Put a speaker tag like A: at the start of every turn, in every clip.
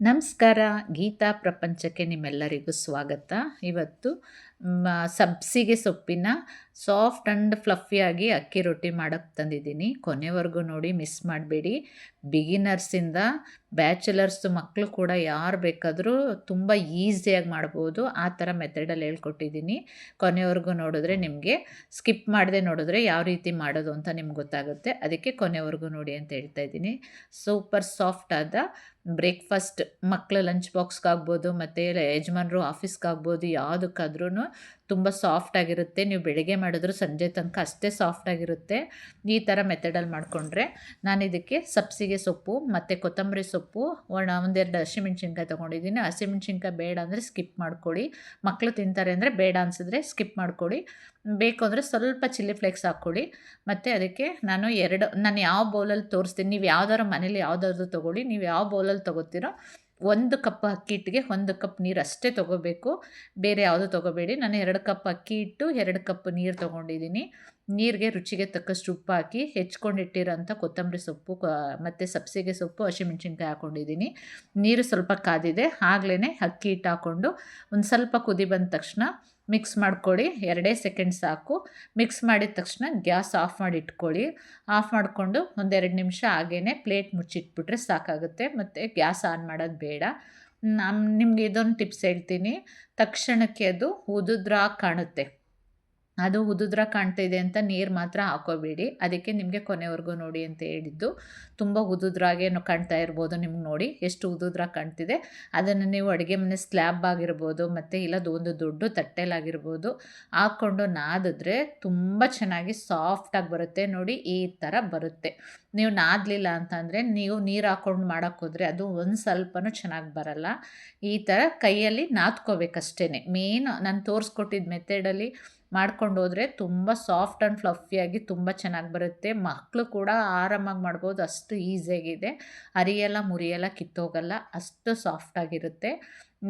A: ನಮಸ್ಕಾರ. ಗೀತಾ ಪ್ರಪಂಚಕ್ಕೆ ನಿಮ್ಮೆಲ್ಲರಿಗೂ ಸ್ವಾಗತ. ಇವತ್ತು ಸಬ್ಸಿಗೆ ಸೊಪ್ಪಿನ ಸಾಫ್ಟ್ ಆ್ಯಂಡ್ ಫ್ಲಫಿಯಾಗಿ ಅಕ್ಕಿ ರೊಟ್ಟಿ ಮಾಡೋಕ್ಕೆ ತಂದಿದ್ದೀನಿ. ಕೊನೆವರೆಗೂ ನೋಡಿ, ಮಿಸ್ ಮಾಡಬೇಡಿ. ಬಿಗಿನರ್ಸಿಂದ ಬ್ಯಾಚುಲರ್ಸ್ ಮಕ್ಕಳು ಕೂಡ ಯಾರು ಬೇಕಾದರೂ ತುಂಬ ಈಸಿಯಾಗಿ ಮಾಡ್ಬೋದು. ಆ ಥರ ಮೆಥಡಲ್ಲಿ ಹೇಳ್ಕೊಟ್ಟಿದ್ದೀನಿ. ಕೊನೆವರೆಗೂ ನೋಡಿದ್ರೆ ನಿಮಗೆ, ಸ್ಕಿಪ್ ಮಾಡದೆ ನೋಡಿದ್ರೆ ಯಾವ ರೀತಿ ಮಾಡೋದು ಅಂತ ನಿಮ್ಗೆ ಗೊತ್ತಾಗುತ್ತೆ. ಅದಕ್ಕೆ ಕೊನೆವರೆಗೂ ನೋಡಿ ಅಂತ ಹೇಳ್ತಾ ಇದ್ದೀನಿ. ಸೂಪರ್ ಸಾಫ್ಟ್ ಆದ ಬ್ರೇಕ್ಫಾಸ್ಟ್, ಮಕ್ಕಳ ಲಂಚ್ ಬಾಕ್ಸ್ಗಾಗ್ಬೋದು ಮತ್ತು ಯಜಮಾನ್ರು ಆಫೀಸ್ಗಾಗ್ಬೋದು, ಯಾವುದಕ್ಕಾದ್ರೂ ತುಂಬ ಸಾಫ್ಟಾಗಿರುತ್ತೆ. ನೀವು ಬೆಳಗ್ಗೆ ಮಾಡಿದ್ರು ಸಂಜೆ ತನಕ ಅಷ್ಟೇ ಸಾಫ್ಟಾಗಿರುತ್ತೆ. ಈ ಥರ ಮೆಥಡಲ್ಲಿ ಮಾಡಿಕೊಂಡ್ರೆ, ನಾನು ಇದಕ್ಕೆ ಸಬ್ಸಿಗೆ ಸೊಪ್ಪು ಮತ್ತು ಕೊತ್ತಂಬರಿ ಸೊಪ್ಪು, ಒಂದೆರಡು ಹಸಿಮೆಣ್ಸಿನ್ಕಾಯಿ ತೊಗೊಂಡಿದ್ದೀನಿ. ಹಸಿಮೆಣ್ಸಿನ್ಕಾಯಿ ಬೇಡ ಅಂದರೆ ಸ್ಕಿಪ್ ಮಾಡ್ಕೊಳ್ಳಿ. ಮಕ್ಕಳು ತಿಂತಾರೆ ಅಂದರೆ ಬೇಡ ಅನಿಸಿದ್ರೆ ಸ್ಕಿಪ್ ಮಾಡ್ಕೊಳ್ಳಿ. ಬೇಕು ಅಂದರೆ ಸ್ವಲ್ಪ ಚಿಲ್ಲಿ ಫ್ಲೇಕ್ಸ್ ಹಾಕ್ಕೊಳ್ಳಿ. ಮತ್ತು ಅದಕ್ಕೆ ನಾನು ಯಾವ ಬೌಲಲ್ಲಿ ತೋರಿಸ್ತೀನಿ, ನೀವು ಯಾವ್ದಾದ್ರು ಮನೇಲಿ ಯಾವುದಾದ್ರು ತೊಗೊಳ್ಳಿ. ನೀವು ಯಾವ ಬೌಲಲ್ಲಿ ತೊಗೋತೀರೋ 1 ಕಪ್ ಅಕ್ಕಿ ಹಿಟ್ಟಿಗೆ 1 ಕಪ್ ನೀರು ಅಷ್ಟೇ ತೊಗೋಬೇಕು. ಬೇರೆ ಯಾವುದು ತೊಗೋಬೇಡಿ. ನಾನು 2 ಕಪ್ ಅಕ್ಕಿ ಹಿಟ್ಟು, 2 ಕಪ್ ನೀರು ತೊಗೊಂಡಿದ್ದೀನಿ. ನೀರಿಗೆ ರುಚಿಗೆ ತಕ್ಕಷ್ಟು ಉಪ್ಪು ಹಾಕಿ, ಹೆಚ್ಕೊಂಡಿಟ್ಟಿರೋಂಥ ಕೊತ್ತಂಬರಿ ಸೊಪ್ಪು ಮತ್ತು ಸಬ್ಸಿಗೆ ಸೊಪ್ಪು, ಹಸಿಮೆಣ್ಸಿನ್ಕಾಯಿ ಹಾಕ್ಕೊಂಡಿದ್ದೀನಿ. ನೀರು ಸ್ವಲ್ಪ ಕಾದಿದೆ. ಆಗಲೇ ಅಕ್ಕಿ ಹಿಟ್ಟು ಹಾಕ್ಕೊಂಡು ಒಂದು ಸ್ವಲ್ಪ ಕುದಿ ಬಂದ ತಕ್ಷಣ ಮಿಕ್ಸ್ ಮಾಡ್ಕೊಳ್ಳಿ. 2 ಸೆಕೆಂಡ್ ಸಾಕು. ಮಿಕ್ಸ್ ಮಾಡಿದ ತಕ್ಷಣ ಗ್ಯಾಸ್ ಆಫ್ ಮಾಡಿ ಇಟ್ಕೊಳ್ಳಿ. ಆಫ್ ಮಾಡಿಕೊಂಡು 1-2 ನಿಮಿಷ ಹಾಗೇ ಪ್ಲೇಟ್ ಮುಚ್ಚಿಟ್ಬಿಟ್ರೆ ಸಾಕಾಗುತ್ತೆ. ಮತ್ತು ಗ್ಯಾಸ್ ಆನ್ ಮಾಡೋದು ಬೇಡ. ನಿಮಗೆ ಇದೊಂದು ಟಿಪ್ಸ್ ಹೇಳ್ತೀನಿ. ತಕ್ಷಣಕ್ಕೆ ಅದು ಉದುದ್ರಾಗಿ ಕಾಣುತ್ತೆ. ಅದು ಉದುದ್ರಾಗಿ ಕಾಣ್ತಾಯಿದೆ ಅಂತ ನೀರು ಮಾತ್ರ ಹಾಕೋಬೇಡಿ. ಅದಕ್ಕೆ ನಿಮಗೆ ಕೊನೆವರೆಗೂ ನೋಡಿ ಅಂತ ಹೇಳಿದ್ದು. ತುಂಬ ಉದುದ್ರಾಗೇನು ಕಾಣ್ತಾ ಇರ್ಬೋದು. ನಿಮ್ಗೆ ನೋಡಿ ಎಷ್ಟು ಉದುದ್ರಾಗಿ ಕಾಣ್ತಿದೆ. ಅದನ್ನು ನೀವು ಅಡುಗೆ ಮನೆ ಸ್ಲ್ಯಾಬ್ ಆಗಿರ್ಬೋದು, ಮತ್ತು ಇಲ್ಲದು ಒಂದು ದೊಡ್ಡ ತಟ್ಟೆಲಾಗಿರ್ಬೋದು, ಹಾಕ್ಕೊಂಡು ನಾದಿದ್ರೆ ತುಂಬ ಚೆನ್ನಾಗಿ ಸಾಫ್ಟಾಗಿ ಬರುತ್ತೆ. ನೋಡಿ, ಈ ಥರ ಬರುತ್ತೆ. ನೀವು ನಾದಲಿಲ್ಲ ಅಂತಂದರೆ, ನೀವು ನೀರು ಹಾಕ್ಕೊಂಡು ಮಾಡೋಕ್ಕೋದ್ರೆ ಅದು ಒಂದು ಸ್ವಲ್ಪನೂ ಚೆನ್ನಾಗಿ ಬರಲ್ಲ. ಈ ಥರ ಕೈಯಲ್ಲಿ ನಾದ್ಕೋಬೇಕಷ್ಟೇ. ಮೇನ್ ನಾನು ತೋರಿಸ್ಕೊಟ್ಟಿದ್ದ ಮೆಥಡಲ್ಲಿ ಮಾಡ್ಕೊಂಡು ಹೋದರೆ ತುಂಬ ಸಾಫ್ಟ್ ಆ್ಯಂಡ್ ಫ್ಲಫಿಯಾಗಿ ತುಂಬ ಚೆನ್ನಾಗಿ ಬರುತ್ತೆ. ಮಕ್ಕಳು ಕೂಡ ಆರಾಮಾಗಿ ಮಾಡ್ಬೋದು. ಅಷ್ಟು ಈಸಿಯಾಗಿದೆ. ಅರಿಯಲ್ಲ ಮುರಿಯಲ್ಲ, ಕಿತ್ತೋಗಲ್ಲ, ಅಷ್ಟು ಸಾಫ್ಟಾಗಿರುತ್ತೆ.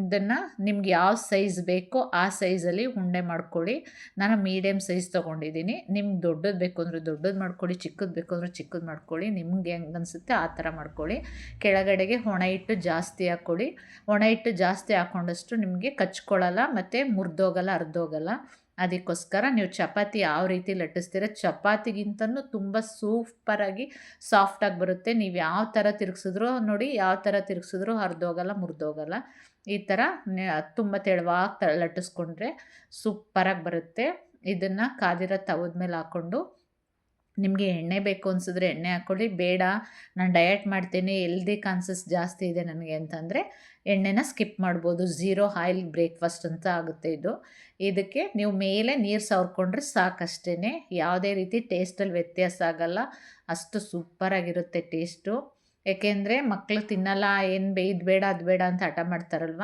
A: ಇದನ್ನು ನಿಮ್ಗೆ ಯಾವ ಸೈಜ್ ಬೇಕೋ ಆ ಸೈಜಲ್ಲಿ ಉಂಡೆ ಮಾಡ್ಕೊಳ್ಳಿ. ನಾನು ಮೀಡಿಯಮ್ ಸೈಜ್ ತೊಗೊಂಡಿದ್ದೀನಿ. ನಿಮ್ಗೆ ದೊಡ್ಡದು ಬೇಕು ಅಂದರೆ ದೊಡ್ಡದು ಮಾಡ್ಕೊಳ್ಳಿ, ಚಿಕ್ಕದು ಬೇಕು ಅಂದರೆ ಚಿಕ್ಕದು ಮಾಡ್ಕೊಳ್ಳಿ. ನಿಮ್ಗೆ ಹೆಂಗೆ ಅನಿಸುತ್ತೆ ಆ ಥರ ಮಾಡ್ಕೊಳ್ಳಿ. ಕೆಳಗಡೆಗೆ ಒಣ ಹಿಟ್ಟು ಜಾಸ್ತಿ ಹಾಕ್ಕೊಳ್ಳಿ. ಒಣ ಹಿಟ್ಟು ಜಾಸ್ತಿ ಹಾಕ್ಕೊಂಡಷ್ಟು ನಿಮಗೆ ಕಚ್ಕೊಳ್ಳಲ್ಲ ಮತ್ತು ಮುರಿದೋಗಲ್ಲ, ಅರ್ಧೋಗಲ್ಲ. ಅದಕ್ಕೋಸ್ಕರ ನೀವು ಚಪಾತಿ ಯಾವ ರೀತಿ ಲಟ್ಟಿಸ್ತೀರ, ಚಪಾತಿಗಿಂತನೂ ತುಂಬ ಸೂಪರಾಗಿ ಸಾಫ್ಟಾಗಿ ಬರುತ್ತೆ. ನೀವು ಯಾವ ಥರ ತಿರುಗಿಸಿದ್ರೂ ನೋಡಿ, ಯಾವ ಥರ ತಿರುಗಿಸಿದ್ರೂ ಹರಿದೋಗಲ್ಲ, ಮುರಿದೋಗಲ್ಲ. ಈ ಥರ ತುಂಬ ತೆಳುವಾಗಿ ಲಟ್ಟಿಸ್ಕೊಂಡ್ರೆ ಸೂಪರಾಗಿ ಬರುತ್ತೆ. ಇದನ್ನು ಕಾದಿರೋ ತವದ ಮೇಲೆ ಹಾಕ್ಕೊಂಡು, ನಿಮಗೆ ಎಣ್ಣೆ ಬೇಕು ಅನಿಸಿದ್ರೆ ಎಣ್ಣೆ ಹಾಕ್ಕೊಳ್ಳಿ. ಬೇಡ, ನಾನು ಡಯಟ್ ಮಾಡ್ತೀನಿ, ಹೆಲ್ದಿ ಕಾನ್ಸಸ್ ಜಾಸ್ತಿ ಇದೆ ನನಗೆ ಅಂತಂದರೆ ಎಣ್ಣೆನ ಸ್ಕಿಪ್ ಮಾಡ್ಬೋದು. ಝೀರೋ ಆಯಿಲ್ ಬ್ರೇಕ್ಫಾಸ್ಟ್ ಅಂತ ಆಗುತ್ತೆ ಇದು. ಇದಕ್ಕೆ ನೀವು ಮೇಲೆ ನೀರು ಸವರ್ಕೊಂಡ್ರೆ ಸಾಕಷ್ಟೇ. ಯಾವುದೇ ರೀತಿ ಟೇಸ್ಟಲ್ಲಿ ವ್ಯತ್ಯಾಸ ಆಗಲ್ಲ. ಅಷ್ಟು ಸೂಪರಾಗಿರುತ್ತೆ ಟೇಸ್ಟು. ಏಕೆಂದರೆ ಮಕ್ಕಳು ತಿನ್ನಲ್ಲ, ಇದು ಬೇಡ ಅದು ಬೇಡ ಅಂತ ಹಠ ಮಾಡ್ತಾರಲ್ವ.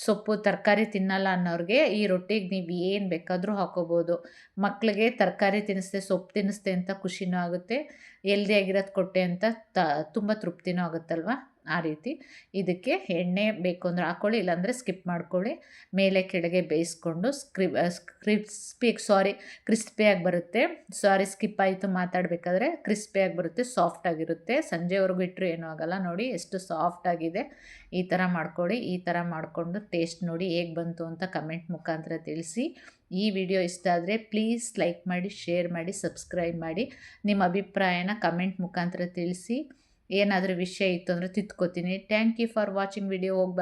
A: ಸೊಪ್ಪು ತರಕಾರಿ ತಿನ್ನಲ್ಲ ಅನ್ನೋರಿಗೆ ಈ ರೊಟ್ಟಿಗೆ ನೀವು ಏನು ಬೇಕಾದರೂ ಹಾಕೋಬೋದು. ಮಕ್ಕಳಿಗೆ ತರಕಾರಿ ತಿನ್ನಿಸ್ದೆ, ಸೊಪ್ಪು ತಿನ್ನಿಸ್ದೆ ಅಂತ ಖುಷಿನೂ ಆಗುತ್ತೆ. ಹೆಲ್ದಿಯಾಗಿರೋದು ಕೊಟ್ಟೆ ಅಂತ ತುಂಬ ತೃಪ್ತಿನೂ ಆಗುತ್ತಲ್ವ. ಆ ರೀತಿ ಇದಕ್ಕೆ ಎಣ್ಣೆ ಬೇಕು ಅಂದರೆ ಹಾಕ್ಕೊಳ್ಳಿ, ಇಲ್ಲಾಂದರೆ ಸ್ಕಿಪ್ ಮಾಡ್ಕೊಳ್ಳಿ. ಮೇಲೆ ಕೆಳಗೆ ಬೇಯಿಸ್ಕೊಂಡು ಕ್ರಿಸ್ಪಿಯಾಗಿ ಬರುತ್ತೆ. ಸ್ಕಿಪ್ ಆಯಿತು ಮಾತಾಡಬೇಕಾದ್ರೆ. ಕ್ರಿಸ್ಪಿಯಾಗಿ ಬರುತ್ತೆ, ಸಾಫ್ಟಾಗಿರುತ್ತೆ. ಸಂಜೆವರೆಗೂ ಇಟ್ಟರು ಏನೂ ಆಗೋಲ್ಲ. ನೋಡಿ ಎಷ್ಟು ಸಾಫ್ಟಾಗಿದೆ. ಈ ಥರ ಮಾಡ್ಕೊಳ್ಳಿ. ಈ ಥರ ಮಾಡಿಕೊಂಡು ಟೇಸ್ಟ್ ನೋಡಿ ಹೇಗೆ ಬಂತು ಅಂತ ಕಮೆಂಟ್ ಮುಖಾಂತರ ತಿಳಿಸಿ. ಈ ವಿಡಿಯೋ ಇಷ್ಟ ಆದರೆ ಪ್ಲೀಸ್ ಲೈಕ್ ಮಾಡಿ, ಶೇರ್ ಮಾಡಿ, ಸಬ್ಸ್ಕ್ರೈಬ್ ಮಾಡಿ. ನಿಮ್ಮ ಅಭಿಪ್ರಾಯನ ಕಮೆಂಟ್ ಮುಖಾಂತರ ತಿಳಿಸಿ. ಏನಾದರೂ ವಿಷಯ ಇತ್ತು ಅಂದರೆ ತಿದ್ಕೋತೀನಿ. Thank you for watching video. ಹೋಗಿ